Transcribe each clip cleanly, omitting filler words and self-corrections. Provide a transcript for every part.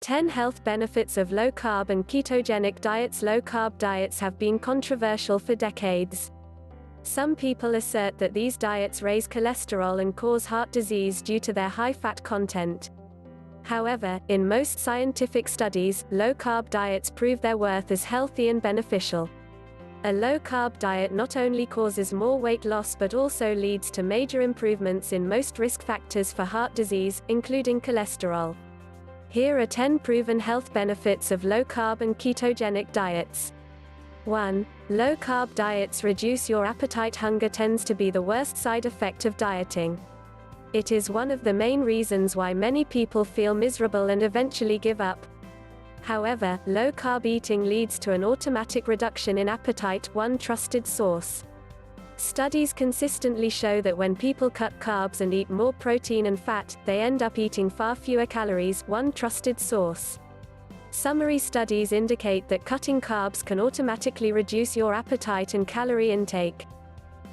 10 Health Benefits of Low-Carb and Ketogenic Diets. Low-carb diets have been controversial for decades. Some people assert that these diets raise cholesterol and cause heart disease due to their high fat content. However, in most scientific studies, low-carb diets prove their worth as healthy and beneficial. A low-carb diet not only causes more weight loss but also leads to major improvements in most risk factors for heart disease, including cholesterol. Here are 10 proven health benefits of low-carb and ketogenic diets. 1. Low-carb diets reduce your appetite. Hunger tends to be the worst side effect of dieting. It is one of the main reasons why many people feel miserable and eventually give up. However, low-carb eating leads to an automatic reduction in appetite. One trusted source. Studies consistently show that when people cut carbs and eat more protein and fat, they end up eating far fewer calories. One trusted source. Summary studies indicate that cutting carbs can automatically reduce your appetite and calorie intake.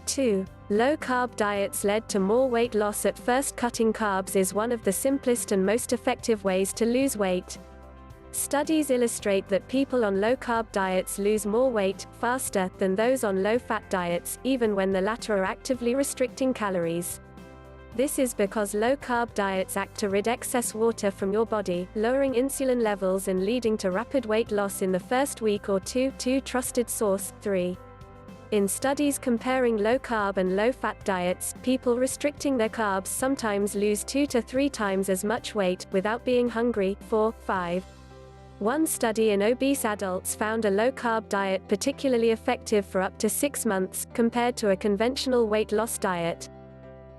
2. Low-carb diets led to more weight loss. At first, cutting carbs is one of the simplest and most effective ways to lose weight. Studies illustrate that people on low-carb diets lose more weight, faster, than those on low-fat diets, even when the latter are actively restricting calories. This is because low-carb diets act to rid excess water from your body, lowering insulin levels and leading to rapid weight loss in the first week or two. 2. Trusted source. 3. In studies comparing low-carb and low-fat diets, people restricting their carbs sometimes lose 2 to 3 times as much weight, without being hungry. 4. 5. One study in obese adults found a low-carb diet particularly effective for up to 6 months, compared to a conventional weight loss diet.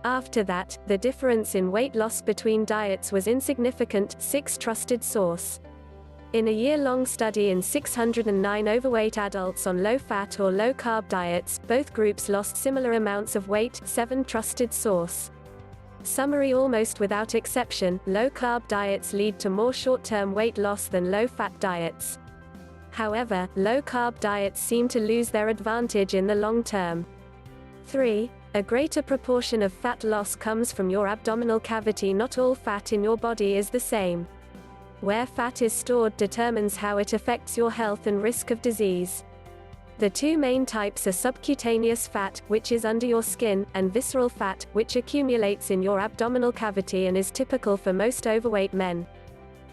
After that, the difference in weight loss between diets was insignificant. 6. Trusted source. In a year-long study in 609 overweight adults on low-fat or low-carb diets, both groups lost similar amounts of weight. 7. Trusted source. Summary: almost without exception, low-carb diets lead to more short-term weight loss than low-fat diets. However, low-carb diets seem to lose their advantage in the long term. 3. A greater proportion of fat loss comes from your abdominal cavity. Not all fat in your body is the same. Where fat is stored determines how it affects your health and risk of disease. The two main types are subcutaneous fat, which is under your skin, and visceral fat, which accumulates in your abdominal cavity and is typical for most overweight men.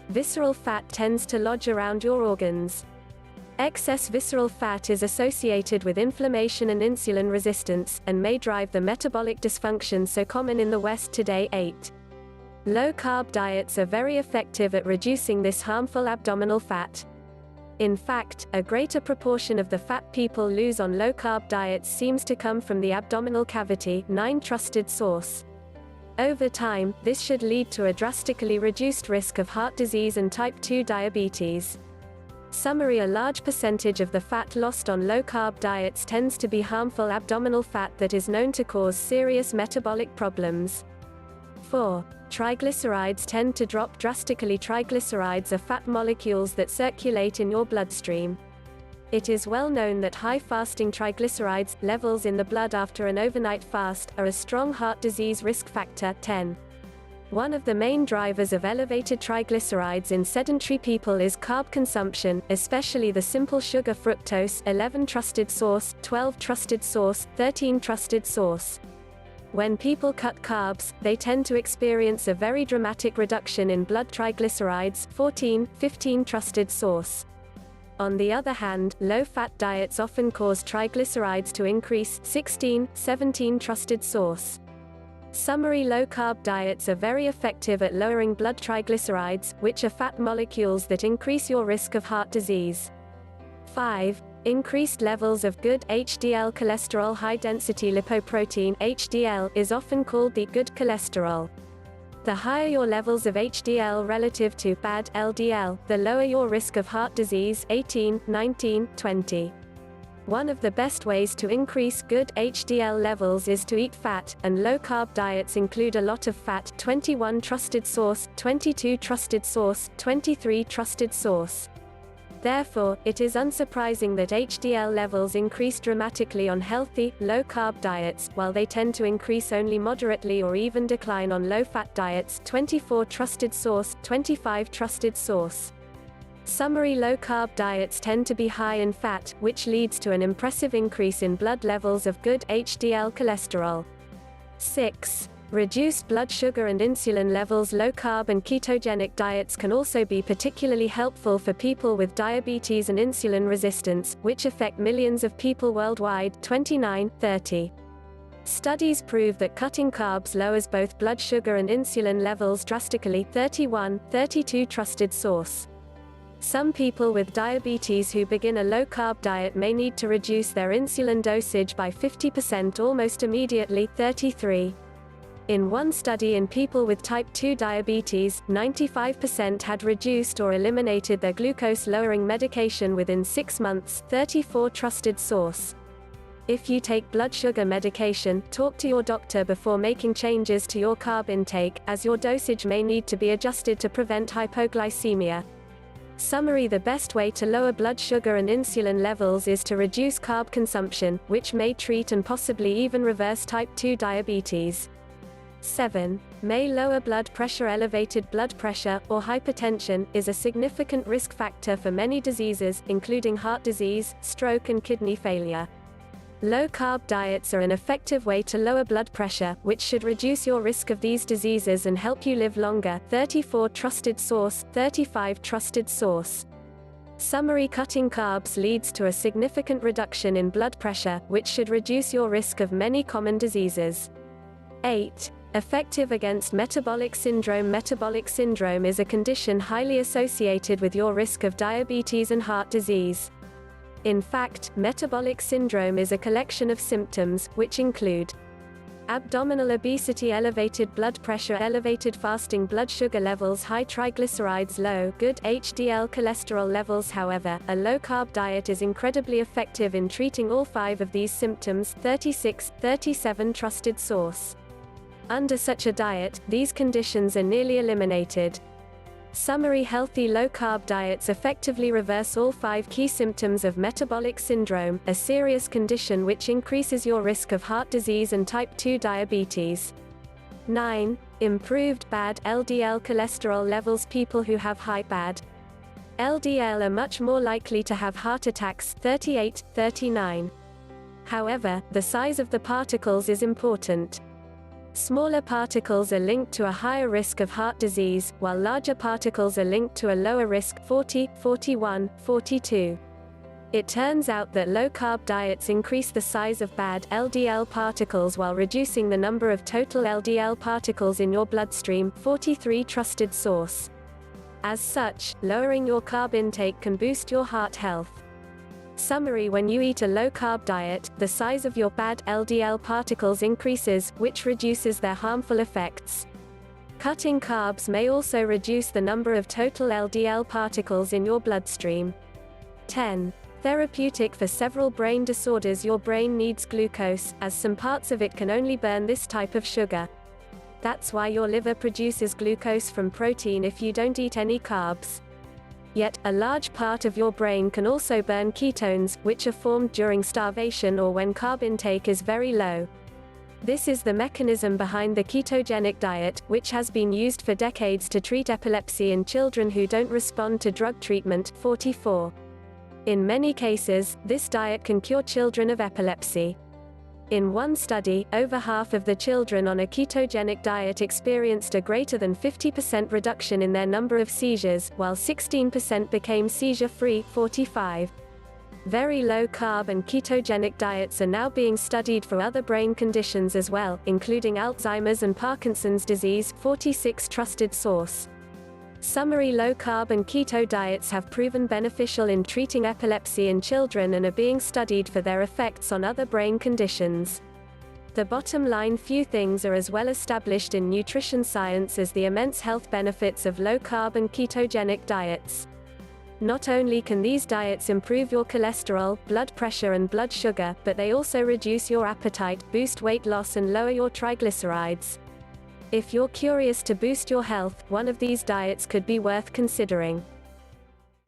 Visceral fat tends to lodge around your organs. Excess visceral fat is associated with inflammation and insulin resistance, and may drive the metabolic dysfunction so common in the West today. 8. Low-carb diets are very effective at reducing this harmful abdominal fat. In fact, a greater proportion of the fat people lose on low-carb diets seems to come from the abdominal cavity. 9. Trusted source. Over time, this should lead to a drastically reduced risk of heart disease and type 2 diabetes. Summary: a large percentage of the fat lost on low-carb diets tends to be harmful abdominal fat that is known to cause serious metabolic problems. 4. Triglycerides tend to drop drastically. Triglycerides are fat molecules that circulate in your bloodstream. It is well known that high fasting triglycerides levels in the blood after an overnight fast are a strong heart disease risk factor. 10. One of the main drivers of elevated triglycerides in sedentary people is carb consumption, especially the simple sugar fructose. 11. Trusted source. 12. Trusted source. 13. Trusted source. When people cut carbs, they tend to experience a very dramatic reduction in blood triglycerides. 14. 15. Trusted source. On the other hand, low-fat diets often cause triglycerides to increase. 16. 17. Trusted source. Summary: low-carb diets are very effective at lowering blood triglycerides, which are fat molecules that increase your risk of heart disease. 5. Increased levels of good HDL cholesterol. High-density lipoprotein (HDL) is often called the good cholesterol. The higher your levels of HDL relative to bad LDL, the lower your risk of heart disease. 18, 19, 20. One of the best ways to increase good HDL levels is to eat fat, and low-carb diets include a lot of fat. 21. Trusted source. 22. Trusted source. 23. Trusted source. Therefore, it is unsurprising that HDL levels increase dramatically on healthy, low-carb diets, while they tend to increase only moderately or even decline on low-fat diets. 24 Trusted source, 25 Trusted source. Summary: low-carb diets tend to be high in fat, which leads to an impressive increase in blood levels of good HDL cholesterol. 6. Reduced blood sugar and insulin levels. Low-carb and ketogenic diets can also be particularly helpful for people with diabetes and insulin resistance, which affect millions of people worldwide. 29, 30. Studies prove that cutting carbs lowers both blood sugar and insulin levels drastically. 31, 32 Trusted source. Some people with diabetes who begin a low-carb diet may need to reduce their insulin dosage by 50% almost immediately. 33. In one study in people with type 2 diabetes, 95% had reduced or eliminated their glucose-lowering medication within 6 months. 34 Trusted source. If you take blood sugar medication, talk to your doctor before making changes to your carb intake, as your dosage may need to be adjusted to prevent hypoglycemia. Summary: the best way to lower blood sugar and insulin levels is to reduce carb consumption, which may treat and possibly even reverse type 2 diabetes. 7. May lower blood pressure. Elevated blood pressure, or hypertension, is a significant risk factor for many diseases, including heart disease, stroke and kidney failure. Low-carb diets are an effective way to lower blood pressure, which should reduce your risk of these diseases and help you live longer. 34 Trusted source, 35 Trusted source. Summary: cutting carbs leads to a significant reduction in blood pressure, which should reduce your risk of many common diseases. 8. Effective against metabolic syndrome. Metabolic syndrome is a condition highly associated with your risk of diabetes and heart disease. In fact, metabolic syndrome is a collection of symptoms, which include abdominal obesity, elevated blood pressure, elevated fasting blood sugar levels, high triglycerides, low, good HDL cholesterol levels. However, a low-carb diet is incredibly effective in treating all 5 of these symptoms. 36, 37 Trusted source. Under such a diet, these conditions are nearly eliminated. Summary: healthy low-carb diets effectively reverse all 5 key symptoms of metabolic syndrome, a serious condition which increases your risk of heart disease and type 2 diabetes. 9. Improved bad LDL cholesterol levels. People who have high bad LDL are much more likely to have heart attacks. 38, 39. However, the size of the particles is important. Smaller particles are linked to a higher risk of heart disease, while larger particles are linked to a lower risk. 40, 41, 42. It turns out that low-carb diets increase the size of bad LDL particles while reducing the number of total LDL particles in your bloodstream. 43 Trusted source. As such, lowering your carb intake can boost your heart health. Summary: when you eat a low-carb diet, the size of your bad LDL particles increases, which reduces their harmful effects. Cutting carbs may also reduce the number of total LDL particles in your bloodstream. 10. Therapeutic for several brain disorders. Your brain needs glucose, as some parts of it can only burn this type of sugar. That's why your liver produces glucose from protein if you don't eat any carbs. Yet, a large part of your brain can also burn ketones, which are formed during starvation or when carb intake is very low. This is the mechanism behind the ketogenic diet, which has been used for decades to treat epilepsy in children who don't respond to drug treatment. 44. In many cases, this diet can cure children of epilepsy. In one study, over half of the children on a ketogenic diet experienced a greater than 50% reduction in their number of seizures, while 16% became seizure-free. 45. Very low-carb and ketogenic diets are now being studied for other brain conditions as well, including Alzheimer's and Parkinson's disease. 46 Trusted source. Summary: low-carb and keto diets have proven beneficial in treating epilepsy in children and are being studied for their effects on other brain conditions. The bottom line: few things are as well established in nutrition science as the immense health benefits of low-carb and ketogenic diets. Not only can these diets improve your cholesterol, blood pressure and blood sugar, but they also reduce your appetite, boost weight loss and lower your triglycerides. If you're curious to boost your health, one of these diets could be worth considering.